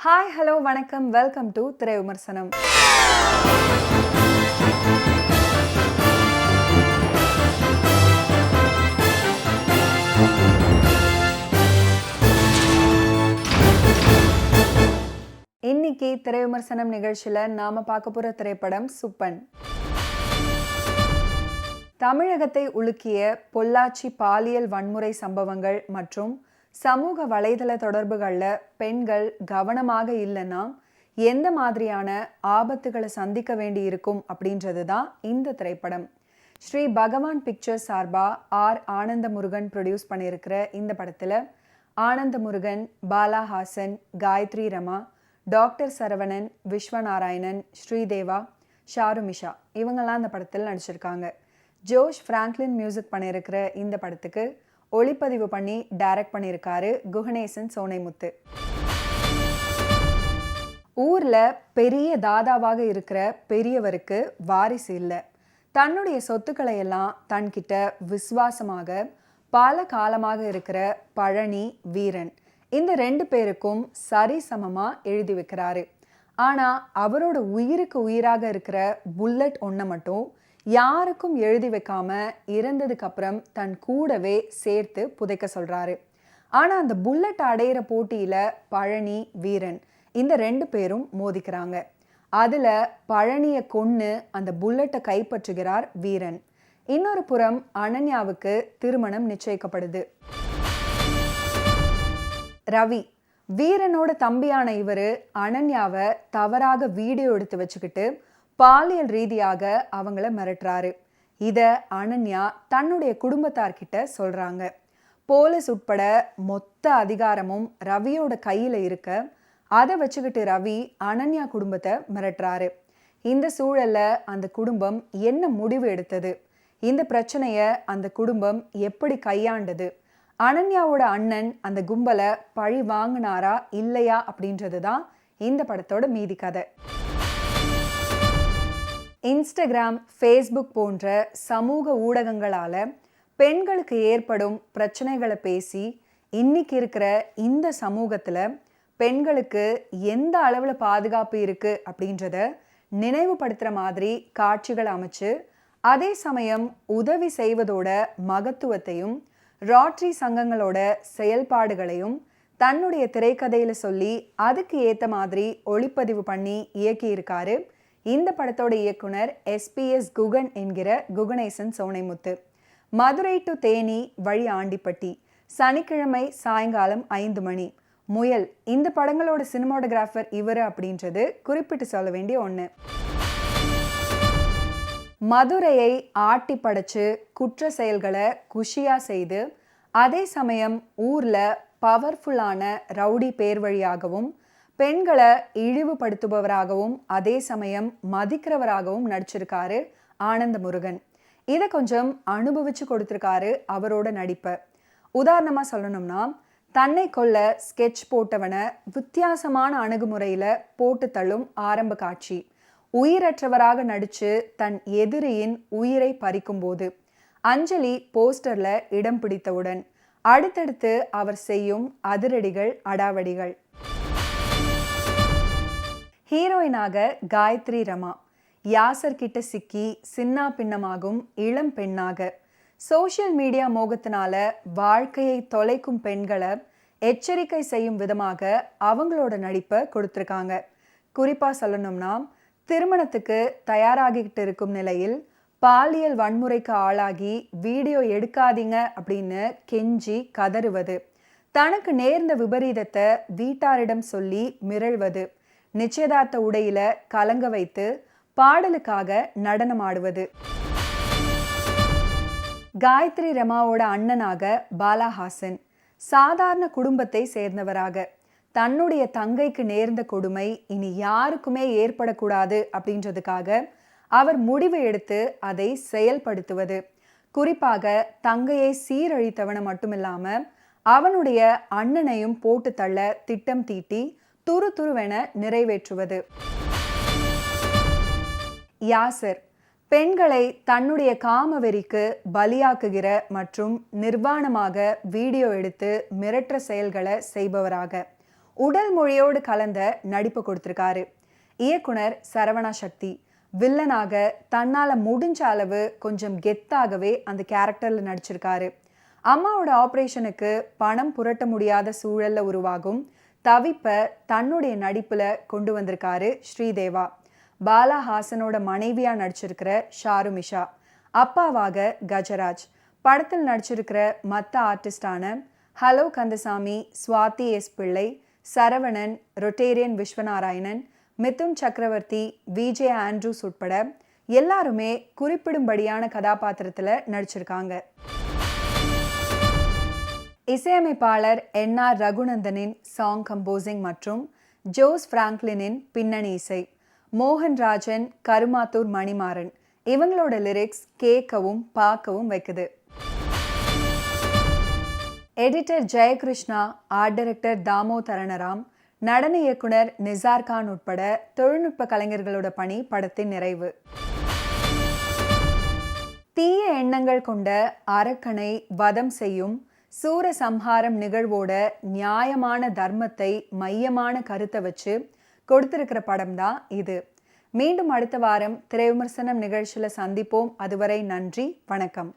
Hi hello வணக்கம், welcome to திரை விமர்சனம். இன்னைக்கு திரை விமர்சனம் நிகழ்ச்சியில் நாம பார்க்க போற திரைப்படம் சுப்பன். தமிழகத்தை உலுக்கிய பொள்ளாச்சி பாலியல் வன்முறை சம்பவங்கள் மற்றும் சமூக வலைதள தொடர்புகளில் பெண்கள் கவனமாக இல்லைன்னா எந்த மாதிரியான ஆபத்துகளை சந்திக்க வேண்டி இருக்கும் அப்படின்றது தான் இந்த திரைப்படம். ஸ்ரீ பகவான் பிக்சர்ஸ் சார்பா ஆனந்த முருகன் ப்ரொடியூஸ் பண்ணியிருக்கிற இந்த படத்தில் ஆனந்த முருகன், பாலா ஹாசன், காயத்ரி ரமா, டாக்டர் சரவணன், விஸ்வநாராயணன், ஸ்ரீதேவா, ஷாருமிஷா இவங்கெல்லாம் இந்த படத்தில் நடிச்சிருக்காங்க. ஜோஷ் ஃப்ராங்க்லின் மியூசிக் பண்ணியிருக்கிற இந்த படத்துக்கு ஒளிப்பதிவு பண்ணி டைரக்ட் பண்ணியிருக்காரு குகணேசன் சோனைமுத்து. ஊரில் பெரிய தாதாவாக இருக்கிற பெரியவருக்கு வாரிசு இல்லை. தன்னுடைய சொத்துக்களை எல்லாம் தன்கிட்ட விசுவாசமாக பல காலமாக இருக்கிற பழனி, வீரன் இந்த 2 பேருக்கும் சரிசமமாக எழுதி வைக்கிறாரு. ஆனால் அவரோட உயிருக்கு உயிராக இருக்கிற புல்லட் ஒன்றை மட்டும் யாருக்கும் எழுதி வைக்காம இறந்ததுக்கு அப்புறம் தன் கூடவே சேர்த்து புதைக்க சொல்றாரு. ஆனால் அந்த புல்லட் அடையிற போட்டியில பழனி, வீரன் இந்த 2 பேரும் மோதிக்கிறாங்க. அதுல பழனியை கொன்னு அந்த புல்லட்டை கைப்பற்றுகிறார் வீரன். இன்னொரு புறம் அனன்யாவுக்கு திருமணம் நிச்சயிக்கப்படுது. ரவி, வீரனோட தம்பியான இவர் அனன்யாவை தவறாக வீடியோ எடுத்து வச்சுக்கிட்டு பாலியல் ரீதியாக அவங்கள மிரட்டுறாரு. இதை அனன்யா தன்னுடைய குடும்பத்தார்கிட்ட சொல்றாங்க. போலீஸ் உட்பட மொத்த அதிகாரமும் ரவியோட கையில இருக்க அதை வச்சுக்கிட்டு ரவி அனன்யா குடும்பத்தை மிரட்டுறாரு. இந்த சூழல்ல அந்த குடும்பம் என்ன முடிவு எடுத்தது, இந்த பிரச்சனைய அந்த குடும்பம் எப்படி கையாண்டது, அனன்யாவோட அண்ணன் அந்த கும்பலை பழி வாங்கினாரா இல்லையா அப்படின்றது தான் இந்த படத்தோட மீதி கதை. இன்ஸ்டாகிராம், ஃபேஸ்புக் போன்ற சமூக ஊடகங்களால் பெண்களுக்கு ஏற்படும் பிரச்சனைகளை பேசி இன்னைக்கு இருக்கிற இந்த சமூகத்தில் பெண்களுக்கு எந்த அளவில் பாதுகாப்பு இருக்குது அப்படின்றத நினைவுபடுத்துகிற மாதிரி காட்சிகள் அமைச்சு அதே சமயம் உதவி செய்வதோட மகத்துவத்தையும் ராட்ரி சங்கங்களோட செயல்பாடுகளையும் தன்னுடைய திரைக்கதையில் சொல்லி அதுக்கு ஏற்ற மாதிரி ஒளிப்பதிவு பண்ணி இயக்கியிருக்காரு இந்த படத்தோட இயக்குனர் SPS குகன் என்கிற குகணேசன் சோனைமுத்து. மதுரை டு தேனி வழி ஆண்டிப்பட்டி, சனிக்கிழமை சாயங்காலம் 5 மணி, முயல் இந்த படங்களோட சினிமாட்டோகிராஃபர் இவர் அப்படின்றது குறிப்பிட்டு சொல்ல வேண்டிய ஒன்று. மதுரையை ஆட்டி படைச்சு குற்ற செயல்களை குஷியா செய்து அதே சமயம் ஊர்ல பவர்ஃபுல்லான ரவுடி பேர் வழியாகவும் பெண்களை இழிவுபடுத்துபவராகவும் அதே சமயம் மதிக்கிறவராகவும் நடிச்சிருக்காரு ஆனந்த முருகன். இதை கொஞ்சம் அனுபவிச்சு கொடுத்துருக்காரு அவரோட நடிப்பை. உதாரணமாக சொல்லணும்னா, தன்னை கொல்ல ஸ்கெட்ச் போட்டவனை வித்தியாசமான அணுகுமுறையில் போட்டு தள்ளும் ஆரம்ப காட்சி, உயிரற்றவராக நடித்து தன் எதிரியின் உயிரை பறிக்கும்போது, அஞ்சலி போஸ்டரில் இடம் பிடித்தவுடன் அடுத்தடுத்து அவர் செய்யும் அதிரடிகள், அடாவடிகள். ஹீரோயினாக காயத்ரி ரமா, யாசர் கிட்ட சிக்கி சின்னா பின்னமாகும் இளம் பெண்ணாக சோஷியல் மீடியா மோகத்தினால வாழ்க்கையை தொலைக்கும் பெண்களை எச்சரிக்கை செய்யும் விதமாக அவங்களோட நடிப்பை கொடுத்துருக்காங்க. குறிப்பாக சொல்லணும்னா, திருமணத்துக்கு தயாராகிக்கிட்டு இருக்கும் நிலையில் பாலியல் வன்முறைக்கு ஆளாகி வீடியோ எடுக்காதீங்க அப்படின்னு கெஞ்சி கதறுவது, தனக்கு நேர்ந்த விபரீதத்தை வீட்டாரிடம் சொல்லி மிரள்வது, நிச்சயதார்த்த உடையில கலங்க வைத்து பாடலுக்காக நடனம் ஆடுவது. காயத்ரி ரமாவோட அண்ணனாக பாலா ஹாசன், சாதாரண குடும்பத்தை சேர்ந்தவராக தன்னுடைய தங்கைக்கு நேர்ந்த கொடுமை இனி யாருக்குமே ஏற்படக்கூடாது அப்படின்றதுக்காக அவர் முடிவு எடுத்து அதை செயல்படுத்துவது. குறிப்பாக தங்கையை சீரழித்தவனை மட்டுமில்லாம அவனுடைய அண்ணனையும் போட்டு தள்ள திட்டம் தீட்டி துருதுருவென நிறைவேற்றுவது. யாசர், பெண்களை தன்னுடைய காமவெறிக்கு பலியாக்குகிற மற்றும் நிர்வாணமாக வீடியோ எடுத்து மிரட்டுற செயல்களை செய்பவராக உடல் மொழியோடு கலந்த நடிப்பு கொடுத்திருக்காரு. இயக்குனர் சரவணா சக்தி வில்லனாக தன்னால முடிஞ்ச அளவு கொஞ்சம் கெத்தாகவே அந்த கேரக்டர்ல நடிச்சிருக்காரு. அம்மாவோட ஆபரேஷனுக்கு பணம் புரட்ட முடியாத சூழல்ல உருவாகும் தவிப்ப தன்னுடைய நடிப்புல கொண்டு வந்திருக்காரு ஸ்ரீதேவா. பாலாஹாசனோட மனைவியா நடிச்சிருக்கிற ஷாருமிஷா, அப்பாவாக கஜராஜ், படத்தில் நடிச்சிருக்கிற மற்ற ஆர்டிஸ்டான ஹலோ கந்தசாமி, சுவாதி எஸ் பிள்ளை, சரவணன், ரொட்டேரியன் விஸ்வநாராயணன், மிதுன் சக்கரவர்த்தி, விஜே ஆண்ட்ரூஸ் உட்பட எல்லாருமே குறிப்பிடும்படியான கதாபாத்திரத்துல நடிச்சிருக்காங்க. இசையமைப்பாளர் என்.ஆர். ரகுநந்தனின் சாங் கம்போசிங் மற்றும் ஜோஸ் பிராங்க்லினின் பின்னணி இசை, மோகன்ராஜன், கருமாத்தூர் மணிமாறன் இவங்களோட லிரிக்ஸ் கேட்கவும் பார்க்கவும் வைக்குது. எடிட்டர் ஜெயகிருஷ்ணா, ஆர்ட் டைரக்டர் தாமோதரணராம், நடன இயக்குனர் நிசார் கான் உட்பட தொழில்நுட்ப கலைஞர்களோட பணி படத்தின் நிறைவு. தீய எண்ணங்கள் கொண்ட அரக்கனை வதம் செய்யும் சூரசம்ஹாரம் நிகழ்வோட நியாயமான தர்மத்தை மையமான கருத்தை வச்சு கொடுத்திருக்கிற படம் தான் இது. மீண்டும் அடுத்த வாரம் திரை விமர்சனம் நிகழ்ச்சியில சந்திப்போம். அதுவரை நன்றி, வணக்கம்.